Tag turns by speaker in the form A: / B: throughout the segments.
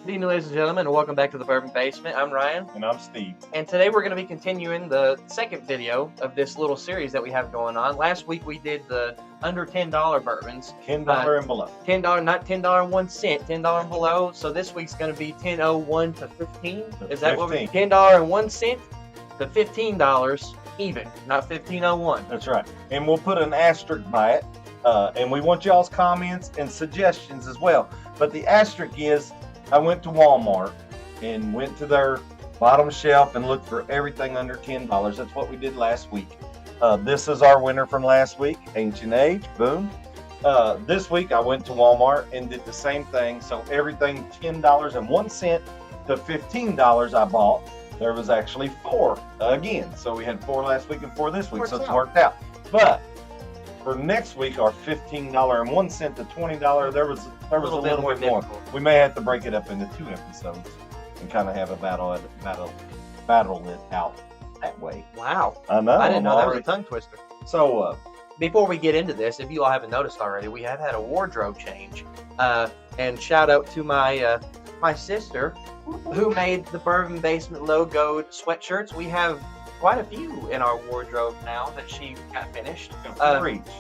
A: Good evening, ladies and gentlemen, and welcome back to the Bourbon Basement. I'm Ryan.
B: And I'm Steve.
A: And today we're going to be continuing the second video of this little series that we have going on. Last week we did the under $10 bourbons.
B: $10 and below.
A: $10, not $10 1 cent, $10 and below. So this week's going to be $10.01 to 15. Is that what we're $10 and 1 cent to $15 even, not $15.01.
B: That's right. And we'll put an asterisk by it. And we want y'all's comments and suggestions as well. But the asterisk is, I went to Walmart and went to their bottom shelf and looked for everything under $10. That's what we did last week. This is our winner from last week, Ancient Age, boom. This week I went to Walmart and did the same thing. So everything $10 and 1 cent to $15 I bought. There was actually 4 again. So we had 4 last week and 4 this week. So it's worked out. But for next week, our $15 and 1 cent to $20, there was a little bit more. We may have to break it up into 2 episodes and kind of have a battle it out that way.
A: Wow.
B: I know.
A: I didn't know that was a tongue twister.
B: So,
A: before we get into this, if you all haven't noticed already, we have had a wardrobe change. And shout out to my my sister who made the Bourbon Basement logoed sweatshirts. We have quite a few in our wardrobe now that she got finished.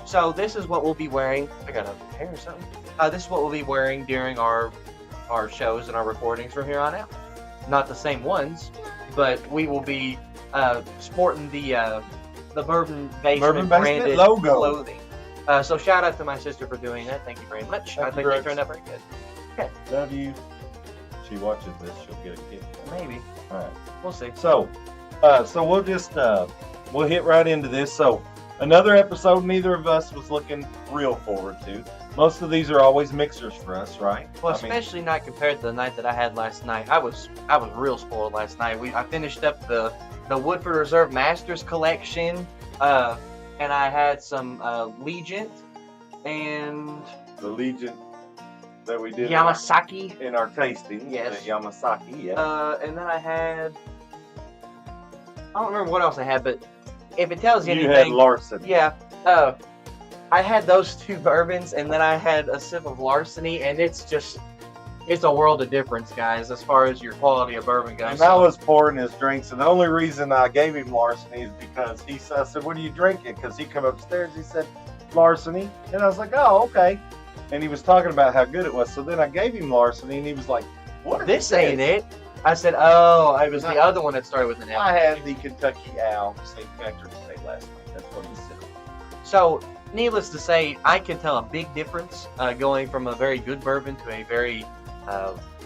A: So this is what we'll be wearing. I got a hair or something. This is what we'll be wearing during our shows and our recordings from here on out. Not the same ones, but we will be sporting the Bourbon Basement branded
B: logo
A: clothing. So shout out to my sister for doing that. Thank you very much. I think they turned out very good. Okay.
B: Love you. She watches this, she'll get a kick.
A: Maybe.
B: All right.
A: We'll see.
B: So we'll just we'll hit right into this. So another episode neither of us was looking real forward to. Most of these are always mixers for us, right?
A: Well, especially not compared to the night that I had last night. I was real spoiled last night. I finished up the Woodford Reserve Masters collection, and I had some Legent and
B: the Legent that we did
A: Yamasaki
B: in our tasting.
A: Yes,
B: the Yamasaki. Yeah.
A: And then I had, I don't remember what else I had, but if it tells you anything,
B: you had Larceny.
A: Yeah. I had those 2 bourbons, and then I had a sip of Larceny, and it's a world of difference, guys, as far as your quality of bourbon goes.
B: And I was pouring his drinks, and the only reason I gave him Larceny is because I said, "What are you drinking?" Because he come upstairs, he said, "Larceny," and I was like, "Oh, okay." And he was talking about how good it was, so then I gave him Larceny, and he was like, "What?
A: This ain't it." I said, "Oh, it was the other one that started with an L."
B: I had the Kentucky Owl St. Patrick's Day last night. That's what he said.
A: So, needless to say, I can tell a big difference going from a very good bourbon to a very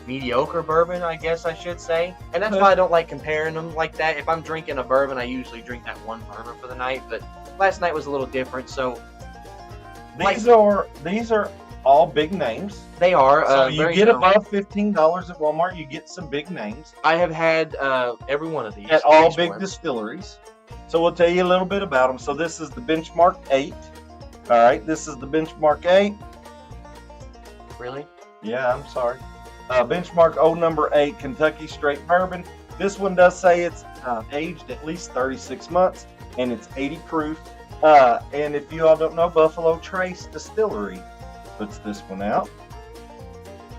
A: mediocre bourbon, I guess I should say. And that's why I don't like comparing them like that. If I'm drinking a bourbon, I usually drink that one bourbon for the night. But last night was a little different. So
B: these are all big names.
A: They are.
B: So you get above $15 at Walmart, you get some big names.
A: I have had every one of these
B: at all big distilleries. So we'll tell you a little bit about them. So this is the Benchmark 8. All right, this is the Benchmark 8.
A: Really?
B: Yeah, I'm sorry. Benchmark Old Number 8 Kentucky Straight Bourbon. This one does say it's aged at least 36 months, and it's 80 proof. And if you all don't know, Buffalo Trace Distillery puts this one out.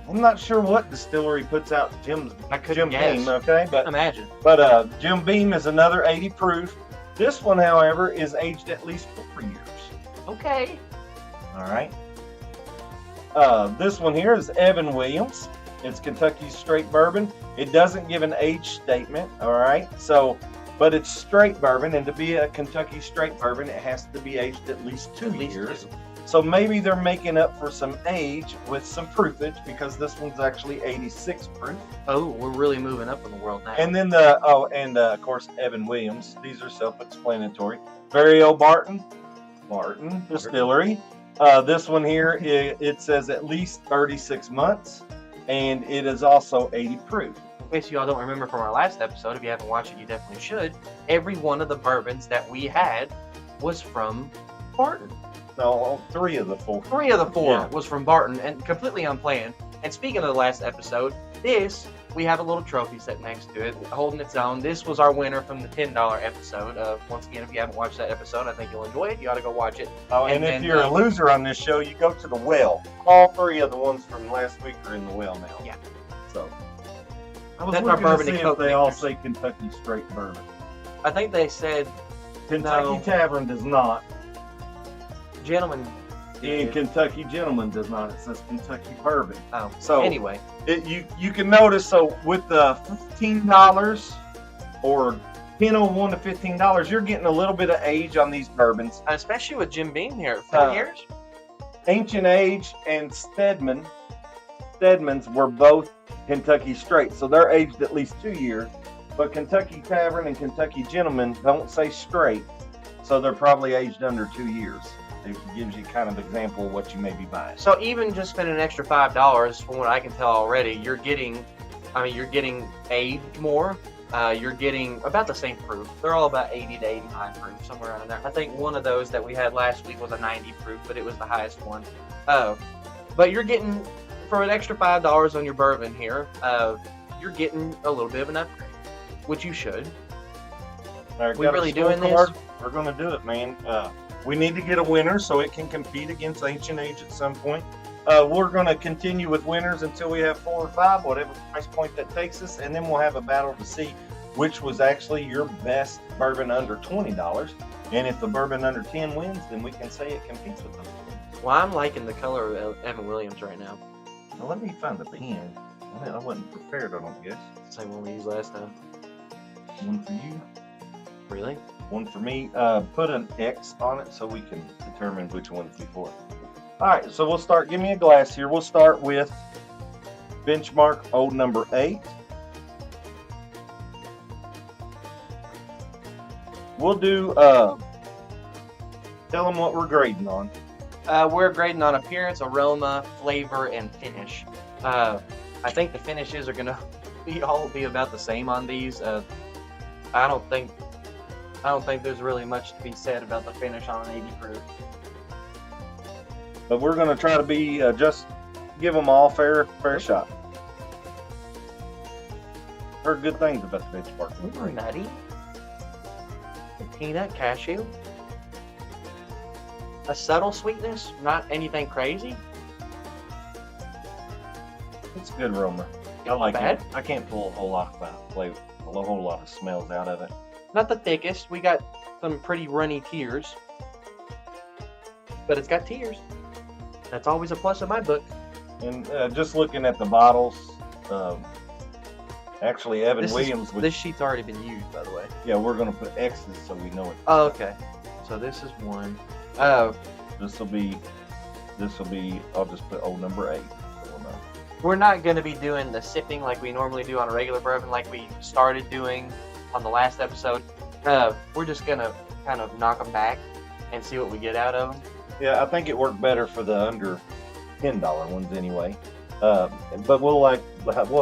B: I'm not sure what distillery puts out Jim Beam, okay? But
A: imagine.
B: But Jim Beam is another 80 proof. This one, however, is aged at least 4 years.
A: Okay.
B: All right. This one here is Evan Williams. It's Kentucky Straight Bourbon. It doesn't give an age statement, all right? So, but it's straight bourbon, and to be a Kentucky Straight Bourbon, it has to be aged at least 2 years. So maybe they're making up for some age with some proofage, because this one's actually 86 proof.
A: Oh, we're really moving up in the world now.
B: And then of course, Evan Williams. These are self-explanatory. Very old Barton Distillery. This one here, it says at least 36 months, and it is also 80 proof.
A: In case you all don't remember from our last episode, if you haven't watched it, you definitely should. Every one of the bourbons that we had was from Barton.
B: No, 3 of the 4.
A: 3 of the 4 was from Barton, and completely unplanned. And speaking of the last episode, we have a little trophy set next to it, holding its own. This was our winner from the $10 episode. Once again, if you haven't watched that episode, I think you'll enjoy it. You ought to go watch it.
B: Oh, and if you're a loser on this show, you go to the well. All 3 of the ones from last week are in the well now.
A: Yeah.
B: So I was
A: That's our
B: looking to
A: bourbon
B: see
A: and
B: if
A: Coke
B: they all
A: mixers.
B: say Kentucky straight bourbon.
A: I think they said
B: Kentucky
A: No.
B: Tavern does not.
A: gentlemen.
B: And Kentucky Gentleman does not. It says Kentucky Bourbon.
A: Oh,
B: So
A: anyway,
B: you can notice, so with the $15 or $10.01 to $15, you're getting a little bit of age on these bourbons.
A: especially with Jim Beam here, 4 years.
B: Ancient Age and Stedman's were both Kentucky straight, so they're aged at least 2 years. But Kentucky Tavern and Kentucky Gentleman don't say straight, so they're probably aged under 2 years. It gives you kind of example of what you may be buying.
A: So even just spending an extra $5, from what I can tell already, you're getting aged more. You're getting about the same proof. They're all about 80 to 85 proof, somewhere around there. I think one of those that we had last week was a 90 proof, but it was the highest one. But you're getting, for an extra $5 on your bourbon here, you're getting a little bit of an upgrade, which you should.
B: All right,
A: We
B: got a
A: really doing
B: scorecard?
A: this?
B: We're going to do it, man. We need to get a winner so it can compete against Ancient Age at some point. We're going to continue with winners until we have 4 or 5, whatever price point that takes us, and then we'll have a battle to see which was actually your best bourbon under $20. And if the bourbon under 10 wins, then we can say it competes with them.
A: Well, I'm liking the color of Evan Williams right now.
B: Now, let me find the pen. I wasn't prepared, I don't guess.
A: Same one we used last time.
B: One for you,
A: Really?
B: one for me. Put an X on it so we can determine which one's before. All right, so we'll start. Give me a glass here. We'll start with Benchmark Old Number 8. We'll do, tell them what we're grading on.
A: We're grading on appearance, aroma, flavor, and finish. I think the finishes are gonna all be about the same on these. I don't think there's really much to be said about the finish on an 80 proof.
B: But we're going to try to be, just give them all fair shot. Heard good things about the Benchmark.
A: Ooh, nutty. Peanut, cashew. A subtle sweetness, not anything crazy.
B: It's a good aroma. I like
A: bad.
B: it. I can't pull a whole lot of flavor, a whole lot of smells out of it.
A: Not the thickest. We got some pretty runny tears. But it's got tears. That's always a plus in my book.
B: And just looking at the bottles, actually Evan
A: This
B: Williams would,
A: This sheet's already been used, by the way.
B: yeah, we're going to put X's so we know it.
A: Oh, okay. So this is one.
B: This will be, I'll just put Old Number 8. So we'll know.
A: We're not going to be doing the sipping like we normally do on a regular bourbon, like we started doing on the last episode. We're just going to kind of knock them back and see what we get out of them.
B: Yeah, I think it worked better for the under $10 ones anyway. But we'll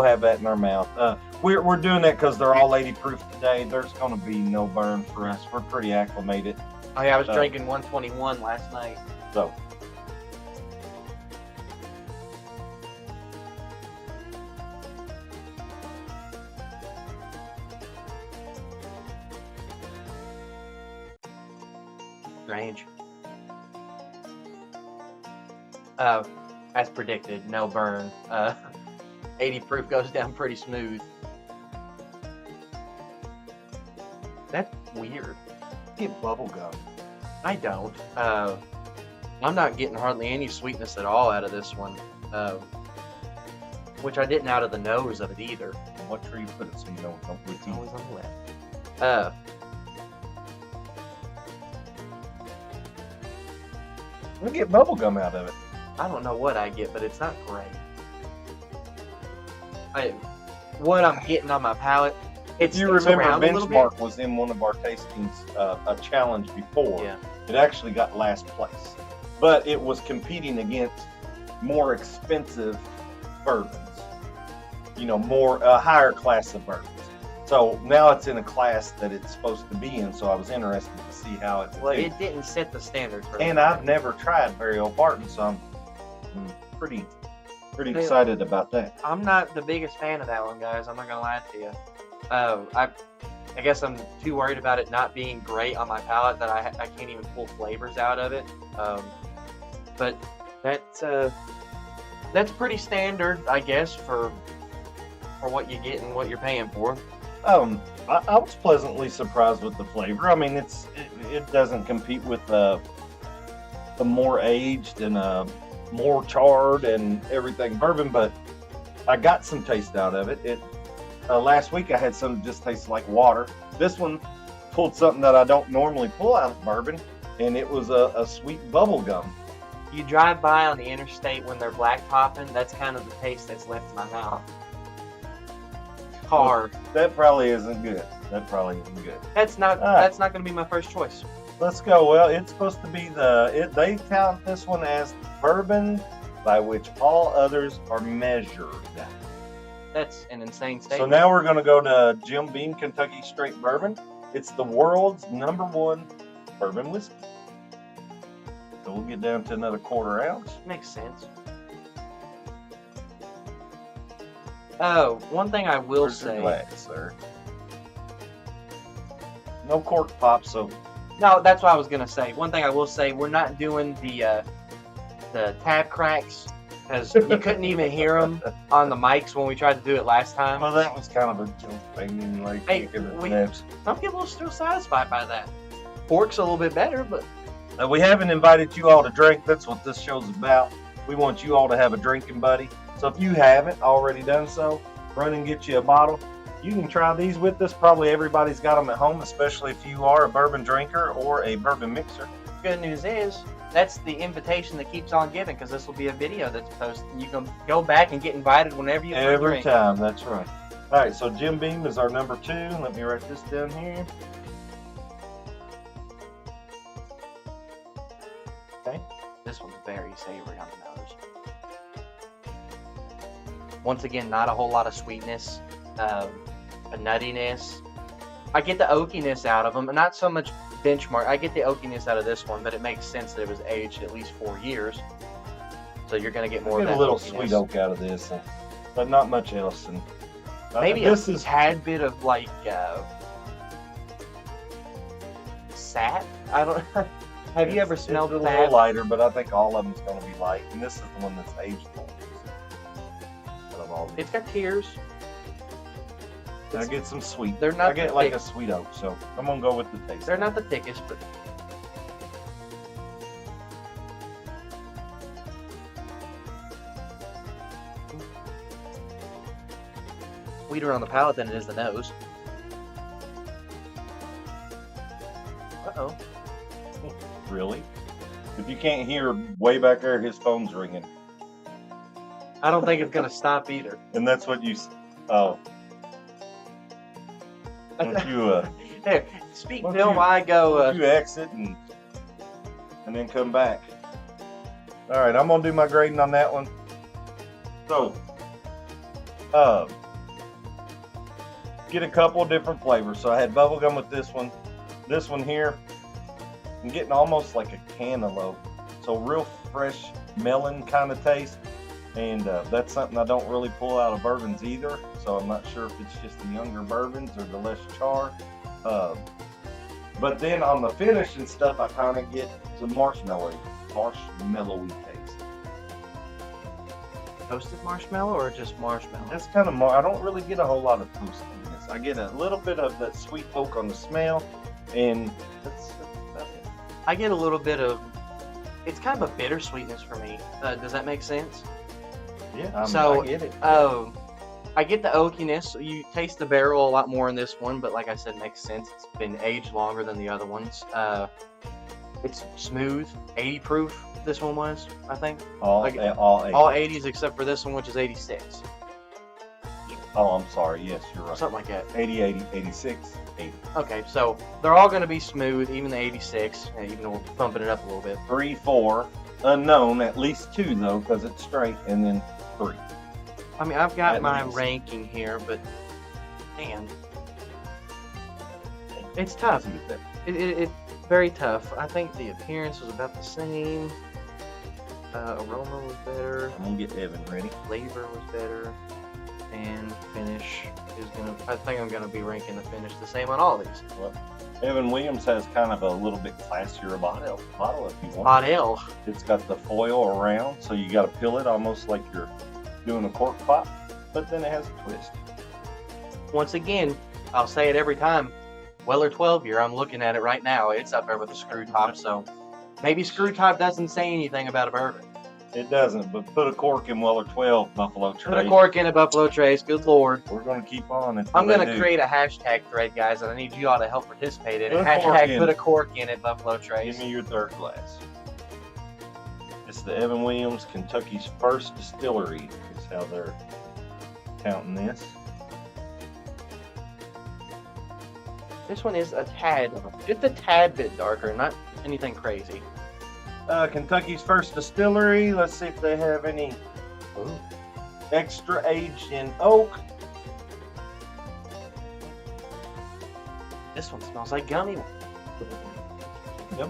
B: have that in our mouth. We're doing that because they're all 80 proof today. There's going to be no burn for us. We're pretty acclimated.
A: Oh yeah, I was drinking 121 last night.
B: So
A: Strange. As predicted, no burn. 80 proof goes down pretty smooth. That's weird.
B: get bubble gum.
A: I don't. I'm not getting hardly any sweetness at all out of this one. Which I didn't out of the nose of it either.
B: What tree you put it so you don't
A: It's
B: repeat.
A: always on the left.
B: We get bubble gum out of it.
A: I don't know what I get, but it's not great. What I'm getting on my palate,
B: If you
A: sticks
B: remember,
A: around a little bit.
B: Benchmark was in one of our tastings, a challenge before.
A: Yeah.
B: It actually got last place, but it was competing against more expensive bourbons. You know, more higher class of bourbons. So now it's in a class that it's supposed to be in. So I was interested to see how it.
A: Well,
B: would do.
A: it didn't set the standard for
B: And
A: me.
B: I've never tried Very Old Barton, so I'm pretty excited about that.
A: I'm not the biggest fan of that one, guys. I'm not gonna lie to you. I guess I'm too worried about it not being great on my palate that I can't even pull flavors out of it. But that's pretty standard, I guess, for for what you get and what you're paying for.
B: I was pleasantly surprised with the flavor. I mean, it doesn't compete with the more aged and more charred and everything bourbon, but I got some taste out of it. Last week I had some that just tasted like water. This one pulled something that I don't normally pull out of bourbon, and it was a sweet bubble gum.
A: You drive by on the interstate when they're black popping, that's kind of the taste that's left in my mouth. Hard.
B: Well, that probably isn't good. That probably isn't good.
A: That's not going to be my first choice.
B: Let's go. Well, it's supposed to be they count this one as bourbon by which all others are measured.
A: That's an insane statement.
B: So now we're going to go to Jim Beam Kentucky Straight Bourbon. It's the world's #1 bourbon whiskey. So we'll get down to another 1/4 ounce.
A: Makes sense. Oh, one thing I will
B: Where's your
A: say.
B: glass, sir? No cork pop, so
A: No, that's what I was gonna say. One thing I will say, we're not doing the tab cracks, because you couldn't even hear them on the mics when we tried to do it last time.
B: well, that was kind of a joke thing, like
A: Hey,
B: kicking the
A: we-
B: tabs.
A: Some people are still satisfied by that. Pork's a little bit better, but
B: We haven't invited you all to drink. That's what this show's about. We want you all to have a drinking buddy. So if you haven't already done so, run and get you a bottle. You can try these with us. Probably everybody's got them at home, especially if you are a bourbon drinker or a bourbon mixer.
A: good news is that's the invitation that keeps on giving, because this will be a video that's posted. You can go back and get invited whenever you want to
B: Every
A: drink.
B: time, that's right. All right, so Jim Beam is our #2. Let me write this down here. Okay.
A: This one's very savory on the nose. Once again, not a whole lot of sweetness, a nuttiness. I get the oakiness out of them, and not so much benchmark. I get the oakiness out of this one, but it makes sense that it was aged at least 4 years. So you're going to get more of
B: Get
A: that
B: a little
A: oakiness.
B: sweet oak out of this, but not much else. And
A: Maybe
B: this
A: a
B: is
A: tad bit of like sap. I don't. Have you ever smelled
B: it's a
A: that?
B: little lighter, but I think all of them's going to be light. And this is the one that's aged more. Out of all these.
A: It's got tears.
B: I get some sweet.
A: They're not
B: I get
A: the
B: like
A: thick-
B: a sweet oak, so I'm gonna go with the taste.
A: They're not the thickest, but sweeter on the palate than it is the nose. Uh-oh.
B: Really? If you can't hear way back there, his phone's ringing,
A: I don't think it's gonna stop either.
B: and that's what you. Oh, don't you
A: Here, speak
B: Why don't
A: Bill
B: you-
A: while I go.
B: don't you exit and then come back. All right, I'm gonna do my grading on that one. So, get a couple of different flavors. So I had bubblegum with this one. This one here, I'm getting almost like a cantaloupe. So real fresh melon kind of taste. And that's something I don't really pull out of bourbons either. So I'm not sure if it's just the younger bourbons or the less char. But then on the finish and stuff, I kind of get some marshmallowy taste.
A: Toasted marshmallow or just marshmallow?
B: That's kind of I don't really get a whole lot of toastiness. I get a little bit of that sweet oak on the smell, and that's about it.
A: I get a little bit of. It's kind of a bittersweetness for me. Does that make sense?
B: Yeah,
A: So,
B: I get it.
A: I get the oakiness. You taste the barrel a lot more in this one, but like I said, makes sense. It's been aged longer than the other ones. It's smooth, 80 proof. This one was, I think.
B: all
A: like,
B: eight.
A: All 80s except for this one, which is 86.
B: Oh, I'm sorry. Yes, you're right.
A: Something like that.
B: 80, 80, 86, 80.
A: Okay, so they're all going to be smooth, even the 86, even though we're bumping it up a little bit.
B: 3, 4, unknown. At least 2 though, because it's straight, and then 3.
A: I mean, I've got
B: At
A: my
B: least.
A: ranking here, but man, it's tough. It's very tough. I think the appearance was about the same. Aroma was better.
B: I'm gonna get Evan ready.
A: Flavor was better. And finish is gonna. I think I'm gonna be ranking the finish the same on all these.
B: Well, Evan Williams has kind of a little bit classier bottle if you want.
A: Hot ale.
B: It's got the foil around, so you got to peel it almost like you're doing a cork pop, but then it has a twist.
A: once again, I'll say it every time. Weller 12 year, I'm looking at it right now. It's up there with the screw top, so maybe screw top doesn't say anything about a bourbon.
B: It doesn't, but put a cork in Weller 12 Buffalo Trace.
A: Put a cork in a Buffalo Trace, good lord.
B: We're going to keep on until
A: I'm
B: they
A: going to
B: do.
A: create a hashtag thread, guys, and I need you all to help participate in it.
B: Put a cork
A: Hashtag
B: in.
A: put a cork in it, Buffalo Trace.
B: Give me your third glass. It's the Evan Williams, Kentucky's first distillery, is how they're counting this.
A: This one is just a tad bit darker, not anything crazy.
B: Kentucky's first distillery. Let's see if they have any
A: Ooh.
B: extra aged in oak.
A: This one smells like gummy.
B: Yep.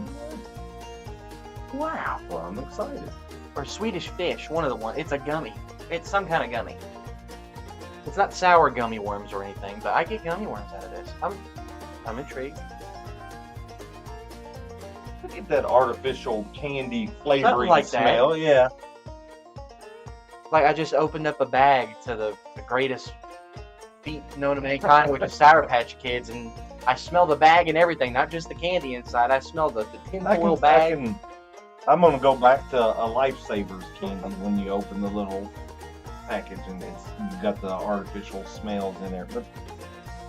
A: Wow.
B: Well, I'm excited.
A: Or Swedish fish, one of the ones. It's a gummy. It's some kind of gummy. It's not sour gummy worms or anything, but I get gummy worms out of this. I'm intrigued.
B: Look at that artificial candy flavoring
A: like that.
B: smell. Yeah.
A: Like I just opened up a bag to the greatest feat known to mankind, which is Sour Patch Kids, and I smell the bag and everything, not just the candy inside. I smell the tinfoil bag.
B: I'm gonna go back to a Lifesavers candy when you open the little package and you've got the artificial smells in there. But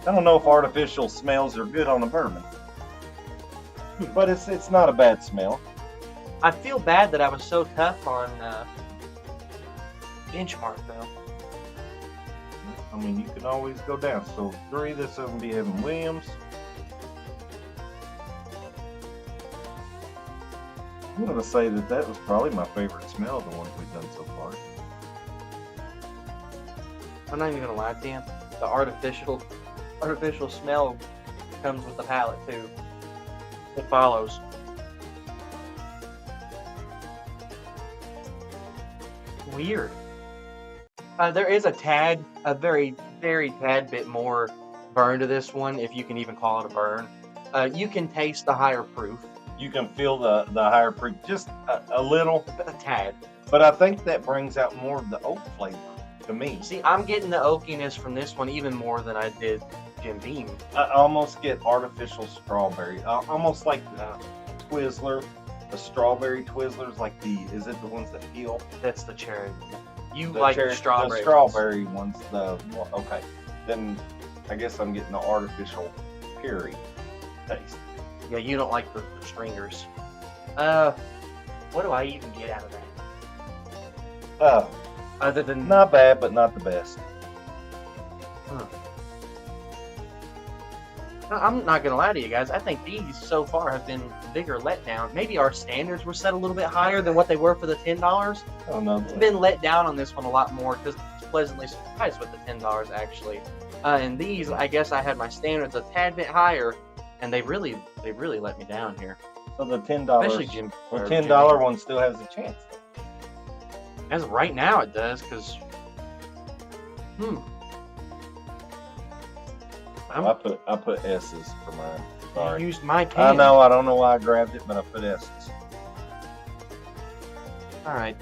B: I don't know if artificial smells are good on a bourbon. But it's not a bad smell.
A: I feel bad that I was so tough on Benchmark though.
B: I mean, you can always go down. So 3, this would be Evan Williams. I'm gonna say that was probably my favorite smell of the ones we've done so far.
A: I'm not even gonna lie to you. The artificial smell comes with the palate too. It follows. Weird. There is a very, very tad bit more burn to this one, if you can even call it a burn. You can taste the higher proof.
B: You can feel the higher proof, just a little.
A: A tad.
B: But I think that brings out more of the oak flavor to me.
A: See, I'm getting the oakiness from this one even more than I did Jim Beam.
B: I almost get artificial strawberry, almost like Twizzler, the strawberry Twizzlers, like is it the ones that peel?
A: That's the cherry. You
B: The
A: like
B: cherry-
A: the strawberry.
B: The strawberry ones. Okay, then I guess I'm getting the artificial cherry taste.
A: Yeah, you don't like the stringers. What do I even get out of that? Other than
B: Not bad, but not the best.
A: I'm not gonna lie to you guys. I think these so far have been a bigger letdown. Maybe our standards were set a little bit higher than what they were for the $10.
B: Oh no,
A: I've been let down on this one a lot more because I was pleasantly surprised with the $10 actually. And these, I guess I had my standards a tad bit higher, and they really let me down here.
B: so the
A: Especially
B: $10,
A: Jim.
B: the $10 one still has a chance.
A: As of right now, it does because.
B: I put S's for mine. Sorry.
A: You used my pen.
B: I know. I don't know why I grabbed it, but I put S's.
A: All right.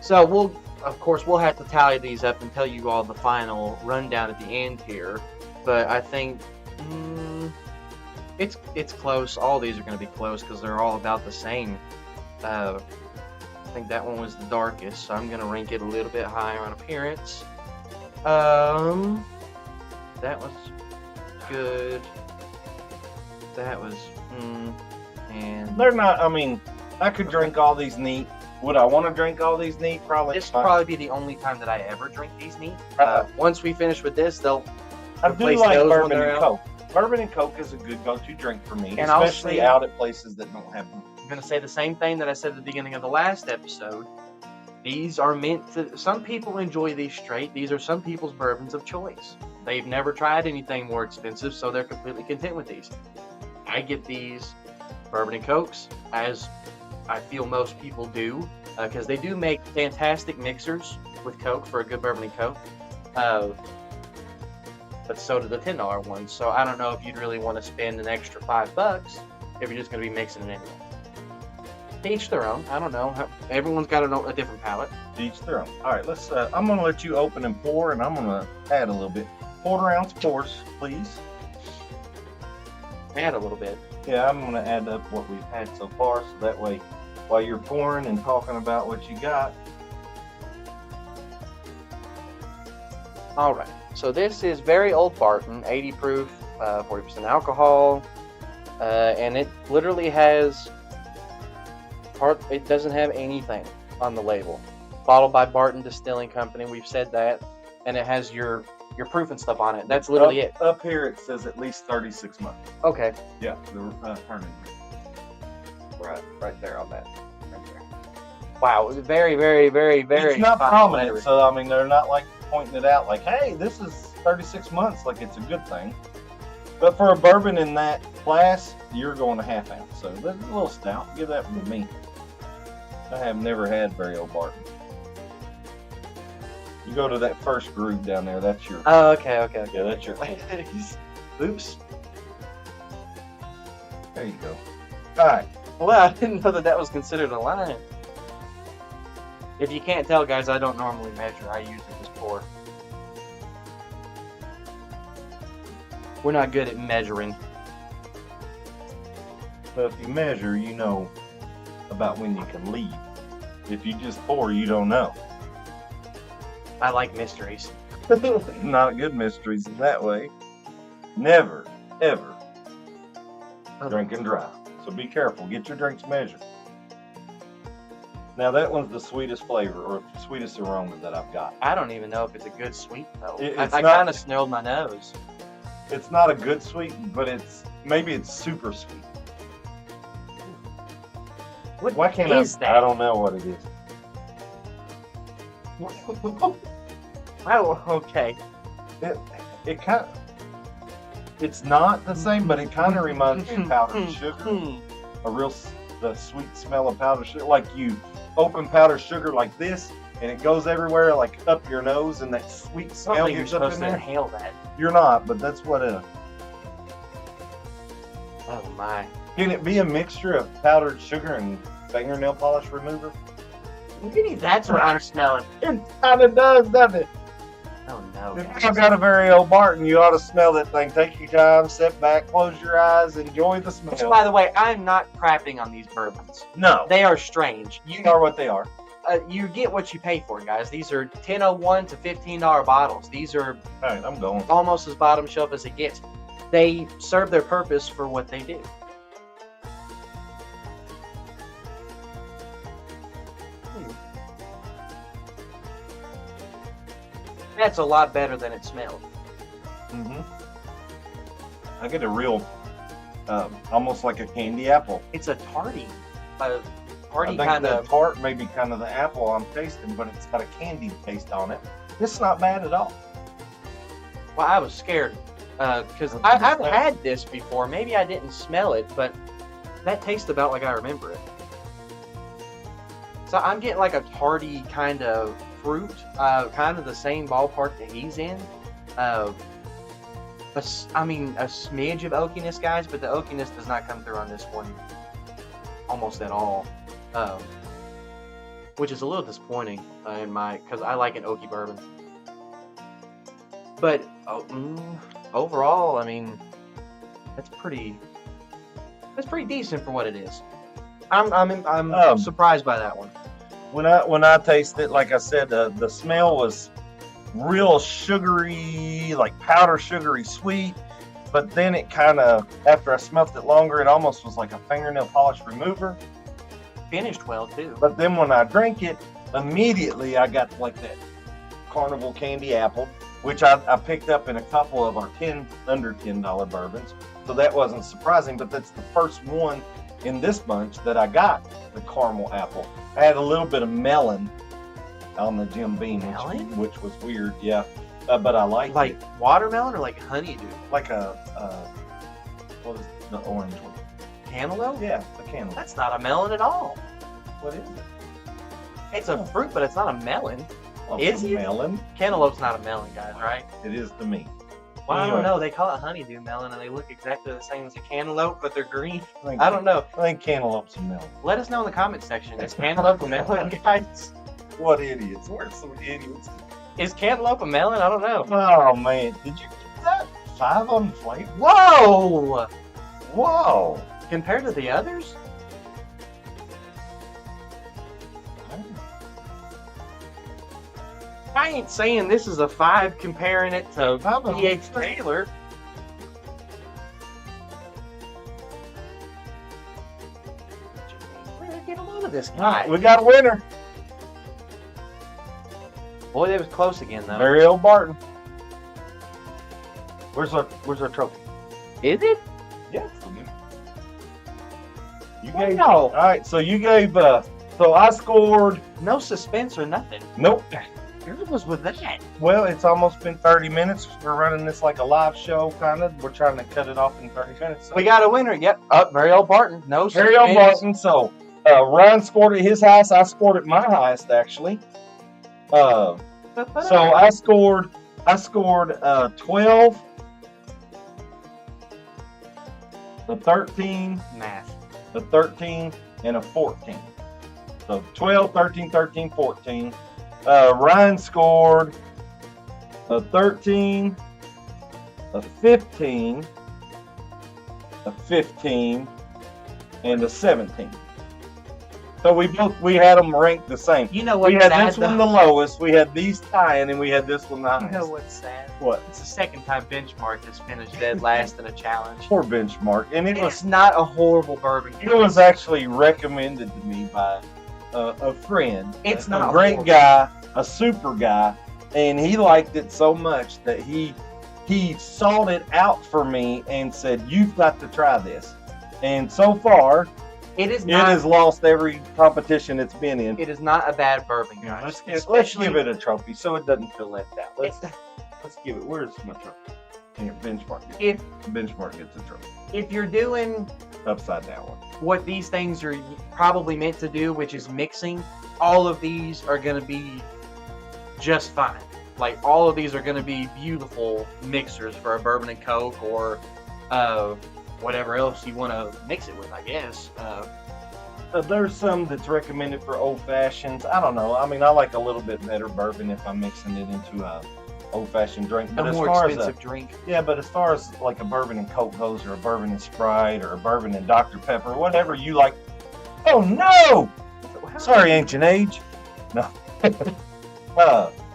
A: So we'll have to tally these up and tell you all the final rundown at the end here. But I think it's close. All these are going to be close because they're all about the same. I think that one was the darkest, so I'm going to rank it a little bit higher on appearance. That was good. That was and
B: They're not. I mean, I could drink all these neat. Would I want to drink all these neat? Probably.
A: this will probably be the only time that I ever drink these neat.
B: Uh,
A: Once we finish with this, they'll
B: I do
A: replace
B: like
A: those when
B: bourbon
A: they're
B: and
A: out.
B: Coke. Bourbon and Coke is a good go-to drink for me,
A: And I'll
B: especially
A: say-
B: out at places that don't have them.
A: I'm going to say the same thing that I said at the beginning of the last episode. These are meant to. Some people enjoy these straight. These are some people's bourbons of choice. They've never tried anything more expensive, so they're completely content with these. I get these bourbon and Cokes, as I feel most people do, because they do make fantastic mixers with Coke for a good bourbon and Coke. But so do the $10 ones. So I don't know if you'd really want to spend an extra $5 if you're just going to be mixing it anyway. To each their own. I don't know. Everyone's got a different palate.
B: Each their own. All right, let's. I'm gonna let you open and pour, and I'm gonna add a little bit. 1/4 ounce pours, please.
A: Add a little bit.
B: Yeah, I'm gonna add up what we've had so far, so that way, while you're pouring and talking about what you got.
A: All right. So this is very old Barton, 80 proof, 40% alcohol, and it literally has. It doesn't have anything on the label. Bottled by Barton Distilling Company. We've said that, and it has your proof and stuff on it. That's literally it.
B: Up here it says at least 36 months.
A: Okay.
B: Yeah, the turning.
A: Right there on that. Right there. Wow, very, very, very, very.
B: It's not
A: fine
B: prominent,
A: flavor.
B: so I mean they're not like pointing it out like, hey, this is 36 months, like it's a good thing. But for a bourbon in that class, you're going a 1/2 ounce. So that's a little stout. Give that one to me. I have never had very old Barton. You go to that first groove down there, that's your.
A: Oh, okay.
B: Yeah, that's your.
A: Oops.
B: There you go. All right.
A: Well, I didn't know that was considered a line. If you can't tell, guys, I don't normally measure. I usually just pour. We're not good at measuring.
B: But if you measure, you know about when you can leave. If you just pour, you don't know.
A: I like mysteries.
B: Not good mysteries in that way. Never, ever drink and drive. So be careful. Get your drinks measured. Now that one's the sweetest flavor or sweetest aroma that I've got.
A: I don't even know if it's a good sweet though.
B: It's
A: I
B: not-
A: kind of smelled my nose.
B: It's not a good sweet, but maybe it's super sweet.
A: What
B: Why can't
A: is
B: I
A: that?
B: don't know what it is.
A: Oh, okay.
B: It kind of, it's not the same, but it kind of reminds me of powdered sugar. The sweet smell of powdered sugar. Like you open powdered sugar like this, and it goes everywhere, like up your nose, and that sweet
A: I
B: smell
A: don't think you're
B: gets up
A: supposed
B: in
A: to
B: there.
A: inhale that.
B: You're not, but that's what
A: Oh my.
B: Can it be a mixture of powdered sugar and fingernail polish remover?
A: Maybe that's what I'm smelling.
B: It kind of does, doesn't it?
A: Oh no.
B: If
A: guys.
B: you've got a very old Barton, you ought to smell that thing. Take your time, sit back, close your eyes, enjoy the
A: Which,
B: smell.
A: by the way, I'm not crapping on these bourbons.
B: No,
A: They are strange.
B: they are what they are.
A: You get what you pay for, guys. These are $10.01 to $15 bottles. These are
B: All right, I'm going.
A: almost as bottom shelf as it gets. They serve their purpose for what they do. That's a lot better than it smelled.
B: Mm-hmm. I get a real, almost like a candy apple.
A: It's a tarty
B: I think
A: kind
B: the
A: of.
B: tart may be kind of the apple I'm tasting, but it's got a candy taste on it. It's not bad at all.
A: Well, I was scared because I've had this before. Maybe I didn't smell it, but that tastes about like I remember it. So I'm getting like a tarty kind of fruit, kind of the same ballpark that he's in. I mean, a smidge of oakiness, guys, but the oakiness does not come through on this one almost at all, which is a little disappointing because I like an oaky bourbon. But overall, I mean, that's pretty decent for what it is. I'm surprised by that one.
B: When I taste it, like I said, the smell was real sugary, like powder sugary sweet. But then it kind of, after I smelt it longer, it almost was like a fingernail polish remover.
A: Finished well too.
B: But then when I drank it, immediately I got like that carnival candy apple, which I picked up in a couple of our under $10 bourbons. So that wasn't surprising, but that's the first one in this bunch that I got the caramel apple. I had a little bit of melon on the Jim Beam, which was weird, yeah. But I liked
A: like
B: it.
A: watermelon or like honeydew?
B: Like what is the orange one?
A: Cantaloupe?
B: Yeah, the cantaloupe.
A: That's not a melon at all.
B: What is it?
A: It's a fruit, but it's not a melon.
B: Well,
A: Is
B: it's a
A: it?
B: melon?
A: Cantaloupe's not a melon, guys, right?
B: It is to me.
A: Well, I
B: Anyway.
A: don't know. They call it honeydew melon, and they look exactly the same as a cantaloupe, but they're green.
B: think-
A: I don't know.
B: I think cantaloupe's a melon.
A: Let us know in the comment section. Is cantaloupe a melon, guys?
B: What idiots? We're some idiots.
A: Is cantaloupe a melon? I don't know.
B: Oh man, did you get that? 5 on flavor.
A: Whoa!
B: Whoa.
A: Compared to the others? I ain't saying this is a 5 comparing it to P.H. Taylor. Where did I get a load of this guy?
B: We got a winner.
A: Boy, that was close again, though.
B: Very old Barton. Where's our trophy?
A: Is it?
B: Yes. You
A: Wow.
B: gave. All right, so you gave. So I scored.
A: No suspense or nothing.
B: Nope.
A: Yours was with that.
B: Well, it's almost been 30 minutes. We're running this like a live show, kind of. We're trying to cut it off in 30 minutes. So.
A: We got a winner. Yep. Very old Barton. No
B: Very old
A: suspense.
B: Barton. So Ryan scored at his highest. I scored at my highest, actually. So I scored 12, a 13,
A: Math.
B: a 13, and a 14. So 12, 13, 13, 14. Ryan scored a 13, a 15, a 15, and a 17. So we had them ranked the same.
A: You know what's
B: We had
A: sad,
B: this one
A: though?
B: the lowest. We had these tying, and we had this one the
A: You
B: highest.
A: know what's sad?
B: What?
A: It's the second time Benchmark has finished dead last in a challenge.
B: Poor Benchmark, and it was
A: It's not a horrible bourbon.
B: it was actually recommended to me by a friend.
A: It's
B: a
A: not
B: great
A: horrible.
B: guy, a super guy, and he liked it so much that he sought it out for me and said, "You've got to try this." And so far,
A: It is
B: it
A: not.
B: has lost every competition it's been in.
A: It is not a bad bourbon, guys.
B: Let's give it a trophy so it doesn't feel left out. Let's give it. Where's my trophy? Here, Benchmark.
A: If
B: Benchmark gets a trophy.
A: if you're doing
B: Upside down one.
A: what these things are probably meant to do, which is mixing, all of these are going to be just fine. Like, all of these are going to be beautiful mixers for a bourbon and coke or whatever else you want to mix it with, I guess.
B: There's some that's recommended for old fashions. I don't know. I mean, I like a little bit better bourbon if I'm mixing it into a old fashioned drink.
A: A
B: But as
A: more
B: far
A: expensive drink.
B: but as far as like a bourbon and Coke goes, or a bourbon and Sprite, or a bourbon and Dr. Pepper, whatever you like. Oh no! Sorry, ancient age. No.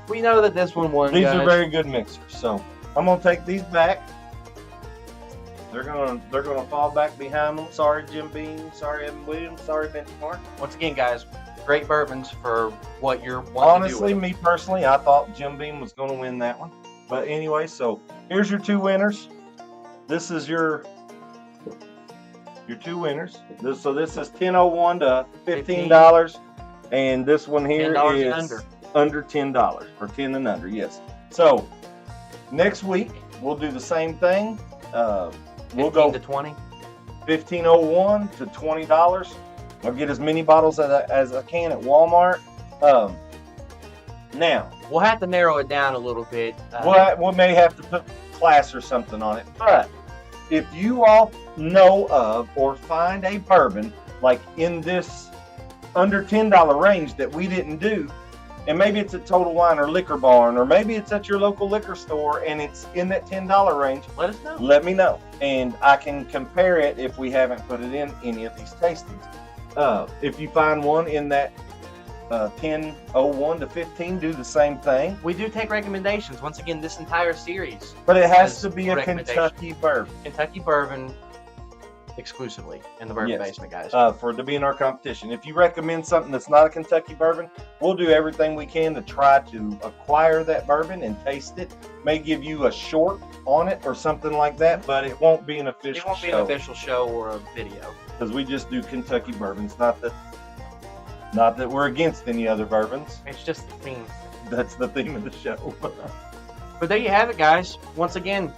A: We know that this one won,
B: These
A: guys.
B: are very good mixers. So I'm gonna take these back. They're gonna fall back behind them. Sorry, Jim Beam. Sorry, Evan Williams. Sorry, Benchmark.
A: Once again, guys, great bourbons for what you're wanting
B: Honestly,
A: to do with
B: me personally, I thought Jim Beam was going to win that one. But anyway, so here's your 2 winners. This is your 2 winners. This is $10.01 to $15, and this one here
A: $10
B: is
A: and
B: under $10 or 10 and under. Yes. So next week we'll do the same thing. We'll
A: 15
B: go
A: to 20.
B: $15.01 to $20. I'll get as many bottles as I can at Walmart. Now,
A: We'll have to narrow it down a little bit.
B: we may have to put class or something on it. But if you all know of or find a bourbon like in this under $10 range that we didn't do, and maybe it's at Total Wine or Liquor Barn, or maybe it's at your local liquor store and it's in that $10 range,
A: Let us know.
B: let me know. And I can compare it if we haven't put it in any of these tastings. If you find one in that 10.01 to 15, do the same thing.
A: We do take recommendations. Once again, this entire series,
B: But it has
A: As
B: to be a
A: recommendation.
B: Kentucky bourbon
A: Kentucky Bourbon exclusively in the Bourbon
B: Yes.
A: Basement, guys.
B: for it to be in our competition. If you recommend something that's not a Kentucky bourbon, we'll do everything we can to try to acquire that bourbon and taste it. May give you a short on it or something like that, but it won't be an official
A: It won't be
B: show
A: an official show or a video.
B: because we just do Kentucky bourbons. Not that we're against any other bourbons.
A: It's just the theme.
B: That's the theme of the show.
A: But there you have it, guys. Once again,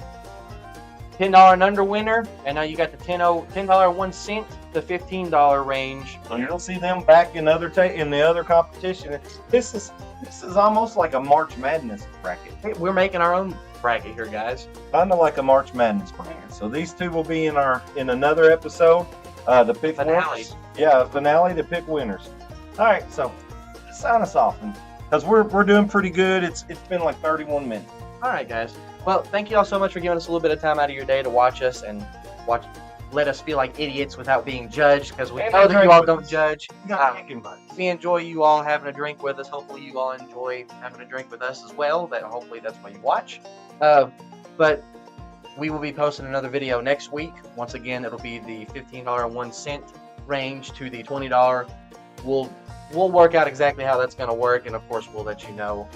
A: $10 and under winner, and now you got the $10 1 cent to $15 range.
B: So you'll see them back in in the other competition. This is almost like a March Madness bracket.
A: Hey, we're making our own bracket here, guys.
B: Kind of like a March Madness bracket. So these two will be in another episode. The pick
A: Finale.
B: winners. Yeah, finale to pick winners. All right, so sign us off, because we're doing pretty good. It's been like 31 minutes.
A: All right, guys. Well, thank you all so much for giving us a little bit of time out of your day to watch us and let us feel like idiots without being judged, because we know that you all don't judge. We enjoy you all having a drink with us. Hopefully you all enjoy having a drink with us as well. Hopefully that's why you watch. But we will be posting another video next week. Once again, it'll be the $15 and 1 cent range to the $20. We'll work out exactly how that's going to work, and of course we'll let you know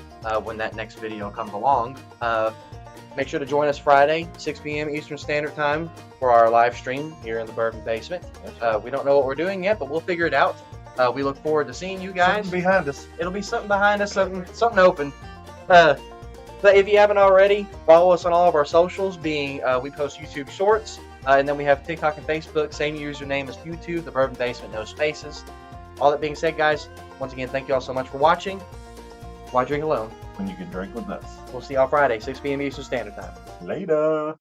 A: when that next video comes along. Make sure to join us Friday, 6 p.m. Eastern Standard Time for our live stream here in the Bourbon Basement. We don't know what we're doing yet, but we'll figure it out. We look forward to seeing you guys.
B: Something behind us.
A: It'll be something behind us, something open. But if you haven't already, follow us on all of our socials, being we post YouTube Shorts, and then we have TikTok and Facebook, same username as YouTube, the Bourbon Basement, no spaces. All that being said, guys, once again, thank you all so much for watching. Why drink alone
B: When you can drink with us.
A: We'll see y'all Friday, 6 p.m. Eastern Standard Time.
B: Later.